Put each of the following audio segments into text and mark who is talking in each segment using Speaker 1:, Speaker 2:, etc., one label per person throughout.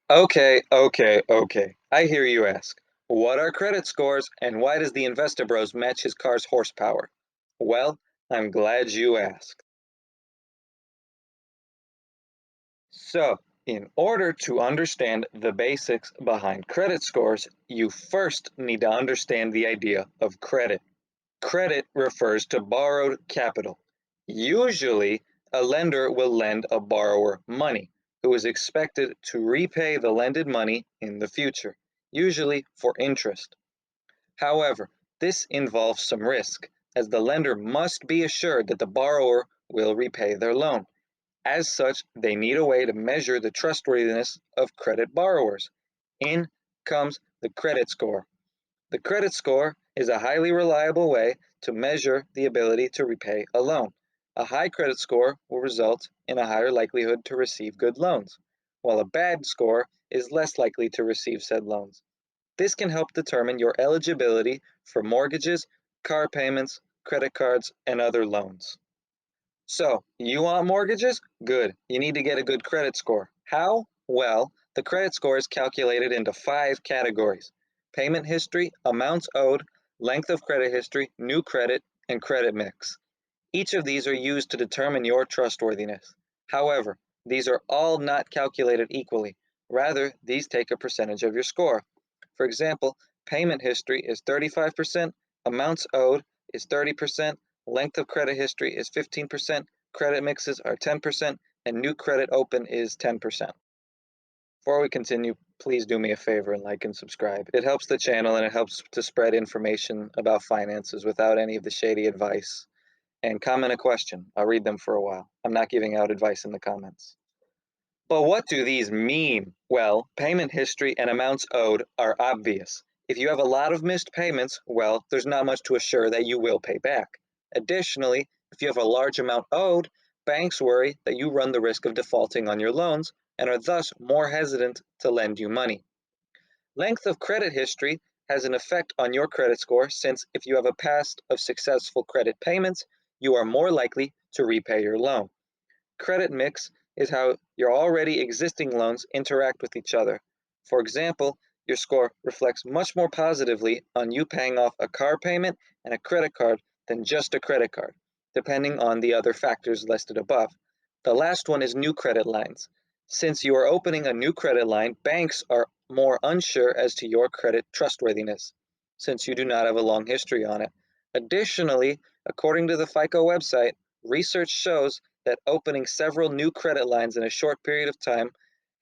Speaker 1: Okay. I hear you ask. What are credit scores and why does the investor bros match his car's horsepower? Well, I'm glad you asked. So, in order to understand the basics behind credit scores, you first need to understand the idea of credit. Credit refers to borrowed capital. Usually, a lender will lend a borrower money who is expected to repay the lended money in the future, usually for interest. However, this involves some risk, as the lender must be assured that the borrower will repay their loan. As such, they need a way to measure the trustworthiness of credit borrowers. In comes the credit score. The credit score is a highly reliable way to measure the ability to repay a loan. A high credit score will result in a higher likelihood to receive good loans, while a bad score is less likely to receive said loans. This can help determine your eligibility for mortgages, car payments, credit cards, and other loans. So, you want mortgages? Good. You need to get a good credit score. How? Well, the credit score is calculated into five categories: payment history, amounts owed, length of credit history, new credit, and credit mix. Each of these are used to determine your trustworthiness. However, these are all not calculated equally. Rather, these take a percentage of your score. For example, payment history is 35%, amounts owed is 30%, length of credit history is 15%, credit mixes are 10%, and new credit open is 10%. Before we continue, please do me a favor and like and subscribe. It helps the channel and it helps to spread information about finances without any of the shady advice. And comment a question. I'll read them for a while. I'm not giving out advice in the comments. But what do these mean? Well, payment history and amounts owed are obvious. If you have a lot of missed payments, well, there's not much to assure that you will pay back. Additionally, if you have a large amount owed, banks worry that you run the risk of defaulting on your loans and are thus more hesitant to lend you money. Length of credit history has an effect on your credit score since if you have a past of successful credit payments, you are more likely to repay your loan. Credit mix is how your already existing loans interact with each other. For example, your score reflects much more positively on you paying off a car payment and a credit card than just a credit card, depending on the other factors listed above. The last one is new credit lines. Since you are opening a new credit line, banks are more unsure as to your credit trustworthiness, since you do not have a long history on it. Additionally, according to the Fico website, research shows that opening several new credit lines in a short period of time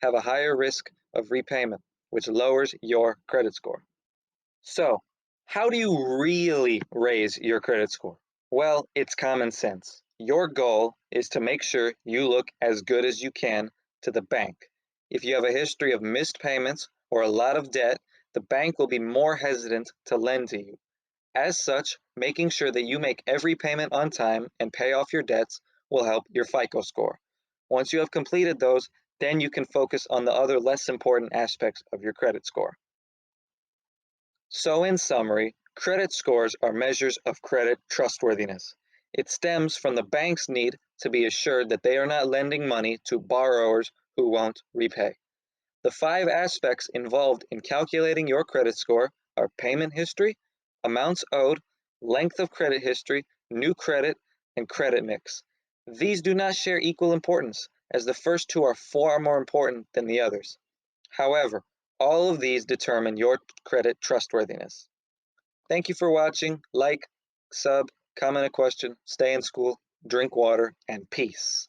Speaker 1: have a higher risk of repayment, which lowers your credit score. So, how do you really raise your credit score? Well, it's common sense. Your goal is to make sure you look as good as you can to the bank. If you have a history of missed payments or a lot of debt, the bank will be more hesitant to lend to you. As such, making sure that you make every payment on time and pay off your debts will help your FICO score. Once you have completed those, then you can focus on the other less important aspects of your credit score. So, in summary, credit scores are measures of credit trustworthiness. It stems from the bank's need to be assured that they are not lending money to borrowers who won't repay. The five aspects involved in calculating your credit score are payment history, amounts owed, length of credit history, new credit, and credit mix. These do not share equal importance, as the first two are far more important than the others. However, all of these determine your credit trustworthiness. Thank you for watching. Like, sub, comment a question, stay in school, drink water, and peace.